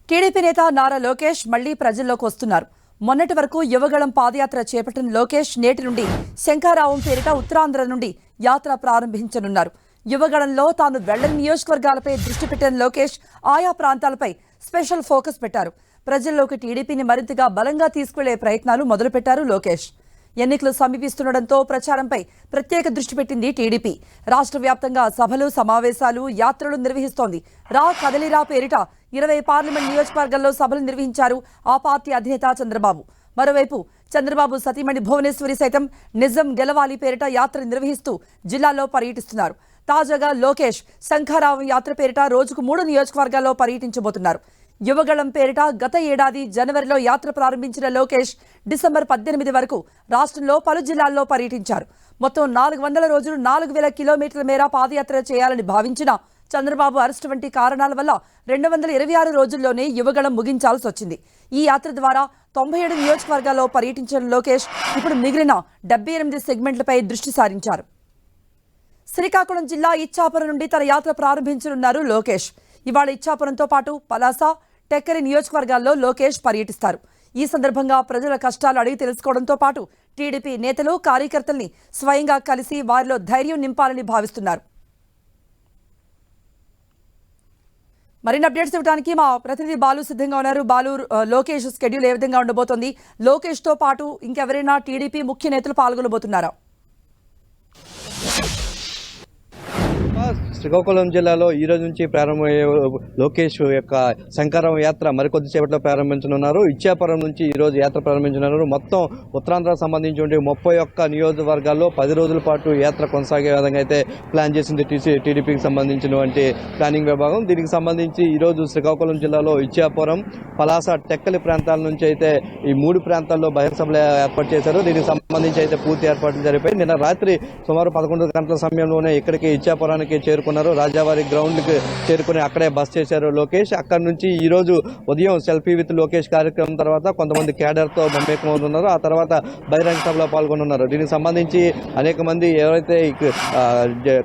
TDP నేత నారా లోకేష్ మళ్లీ ప్రజల్లోకి వస్తున్నారు. మొన్నటి వరకు యువగళం పాదయాత్ర చేపట్టిన లోకేష్ నేటి నుండి శంఖారావం పేరిట ఉత్తరాంధ్ర నుండి యాత్ర ప్రారంభించనున్నారు. యువగళంలో తాను వెళ్లని నియోజకవర్గాలపై దృష్టి పెట్టిన లోకేష్ ఆయా ప్రాంతాలపై స్పెషల్ ఫోకస్ పెట్టారు. ప్రజల్లోకి టీడీపీని మరింతగా బలంగా తీసుకెళ్లే ప్రయత్నాలు మొదలుపెట్టారు లోకేష్. ఎన్నికలు సమీపిస్తుండటంతో ప్రచారంపై ప్రత్యేక దృష్టి పెట్టింది టీడీపీ. రాష్ట్ర వ్యాప్తంగా సభలు, సమావేశాలు, యాత్రలు నిర్వహిస్తోంది. రా కదలిరా పేరిట 20 పార్లమెంట్ నియోజకవర్గాల్లో సభలు నిర్వహించారు ఆ పార్టీ అధినేత చంద్రబాబు. మరోవైపు చంద్రబాబు సతీమణి భువనేశ్వరి సైతం నిజం గెలవాలి పేరిట యాత్ర నిర్వహిస్తూ జిల్లాల్లో పర్యటిస్తున్నారు. తాజాగా లోకేష్ శంఖారావం యాత్ర పేరిట రోజుకు 3 నియోజకవర్గాల్లో పర్యటించబోతున్నారు. యువగళం పేరిట గత ఏడాది జనవరిలో యాత్ర ప్రారంభించిన లోకేష్ డిసెంబర్ 18 వరకు రాష్ట్రంలో పలు జిల్లాల్లో పర్యటించారు. మొత్తం 400 రోజులు 4000 కిలోమీటర్ల మేర పాదయాత్ర చేయాలని భావించిన చంద్రబాబు అరెస్టు వంటి కారణాల వల్ల 226 రోజుల్లోనే యువగళం ముగించాల్సి వచ్చింది. ఈ యాత్ర ద్వారా 97 నియోజకవర్గాల్లో పర్యటించిన లోకేష్ ఇప్పుడు మిగిలిన 78 సెగ్మెంట్లపై దృష్టి సారించారు. శ్రీకాకుళం జిల్లా ఇచ్చాపురం నుండి తన యాత్ర ప్రారంభించనున్నారు లోకేష్. ఇవాళ ఇచ్చాపురంతో పాటు పలాస, టెక్కలి నియోజకవర్గాల్లో లోకేష్ పర్యటిస్తారు. ఈ సందర్భంగా ప్రజల కష్టాలు అడిగి తెలుసుకోవడంతో పాటు టీడీపీ నేతలు, కార్యకర్తల్ని స్వయంగా కలిసి వారిలో ధైర్యం నింపాలని భావిస్తున్నారు. మరిన్ని అప్డేట్స్ ఇవ్వడానికి మా ప్రతినిధి బాలు సిద్ధంగా ఉన్నారు. బాలు, లోకేష్ షెడ్యూల్ ఏ విధంగా ఉండబోతోంది? లోకేష్ తో పాటు ఇంకెవరైనా టీడీపీ ముఖ్య నేతలు పాల్గొనబోతున్నారా? శ్రీకాకుళం జిల్లాలో ఈ రోజు నుంచి ప్రారంభమయ్యే లోకేష్ యొక్క శంఖారావం యాత్ర మరికొద్దిసేపట్లో ప్రారంభించనున్నారు. ఇచ్చాపురం నుంచి ఈ రోజు యాత్ర ప్రారంభించనున్నారు. మొత్తం ఉత్తరాంధ్రకు సంబంధించి 31 నియోజకవర్గాల్లో 10 రోజుల పాటు యాత్ర కొనసాగే విధంగా అయితే ప్లాన్ చేసింది టీడీపీకి సంబంధించినటువంటి ప్లానింగ్ విభాగం. దీనికి సంబంధించి ఈ రోజు శ్రీకాకుళం జిల్లాలో ఇచ్చాపురం, పలాస, టెక్కలి ప్రాంతాల నుంచి అయితే ఈ 3 ప్రాంతాల్లో బహిరంగ సభలు ఏర్పాటు చేశారు. దీనికి సంబంధించి అయితే పూర్తి ఏర్పాట్లు జరిపాయి. నిన్న రాత్రి సుమారు 11 గంటల సమయంలోనే ఇక్కడికి ఇచ్చాపురానికి చేరుకున్నారు. రాజావారి గ్రౌండ్ కి చేరుకుని అక్కడే బస్ చేశారు లోకేష్. అక్కడి నుంచి ఈ రోజు ఉదయం సెల్ఫీ విత్ లోకేష్ కార్యక్రమం తర్వాత కొంతమంది క్యాడర్ తో మమేకమవుతున్నారు. ఆ తర్వాత బహిరంగ సభలో పాల్గొనున్నారు. దీనికి సంబంధించి అనేక మంది ఎవరైతే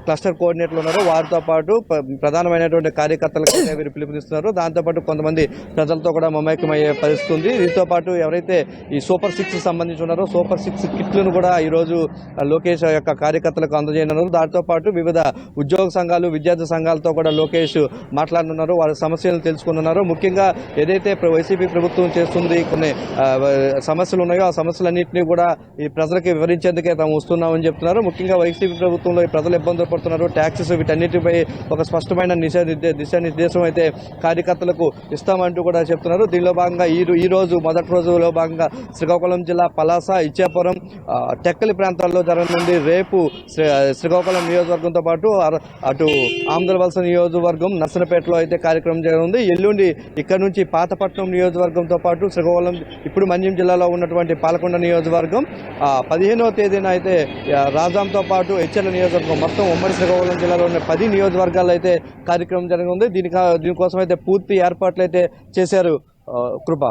క్లస్టర్ కోఆర్డినేటర్లు ఉన్నారో వారితో పాటు ప్రధానమైనటువంటి కార్యకర్తలకు వీరు పిలుపునిస్తున్నారు. దాంతోపాటు కొంతమంది ప్రజలతో కూడా మమేకమయ్యే పరిస్థితి ఉంది. దీంతో పాటు ఎవరైతే ఈ సూపర్ 6 సంబంధించి ఉన్నారో సూపర్ 6 కిట్లను కూడా ఈ రోజు లోకేష్ యొక్క కార్యకర్తలకు అందజేయనున్నారు. దాంతో పాటు వివిధ ఉద్యోగ సంఘాలు, విద్యార్థి సంఘాలతో కూడా లోకేష్ మాట్లాడనున్నారు. వారి సమస్యలను తెలుసుకున్నారు. ముఖ్యంగా ఏదైతే వైసీపీ ప్రభుత్వం చేస్తుంది, కొన్ని సమస్యలు ఉన్నాయో ఆ సమస్యలన్నింటినీ కూడా ఈ ప్రజలకి వివరించేందుకే తాము వస్తున్నామని చెప్తున్నారు. ముఖ్యంగా వైసీపీ ప్రభుత్వంలో ఈ ప్రజలు ఇబ్బందులు పడుతున్నారు. ట్యాక్సెస్ వీటన్నిటిపై ఒక స్పష్టమైన దిశానిర్దేశం అయితే కార్యకర్తలకు ఇస్తామంటూ కూడా చెప్తున్నారు. దీనిలో భాగంగా ఈ రోజు మొదటి రోజులో భాగంగా శ్రీకాకుళం జిల్లా పలాస, ఇచ్చాపురం, టెక్కలి ప్రాంతాల్లో జరగనుంది. రేపు శ్రీకాకుళం నియోజకవర్గంతో పాటు అటు ఆంధ్రవలస నియోజకవర్గం, నర్సనపేటలో అయితే కార్యక్రమం జరుగుతుంది. ఎల్లుండి ఇక్కడ నుంచి పాతపట్నం నియోజకవర్గంతో పాటు శ్రీకాకుళం, ఇప్పుడు మన్యం జిల్లాలో ఉన్నటువంటి పాలకొండ నియోజకవర్గం, 15వ తేదీన అయితే రాజాంతో పాటు హెచ్ఎల్ నియోజకవర్గం, మొత్తం ఉమ్మడి శ్రీకాకుళం జిల్లాలో ఉన్న 10 నియోజకవర్గాల్లో అయితే కార్యక్రమం జరగనుంది. దీనికోసం అయితే పూర్తి ఏర్పాట్లు అయితే చేశారు. కృప.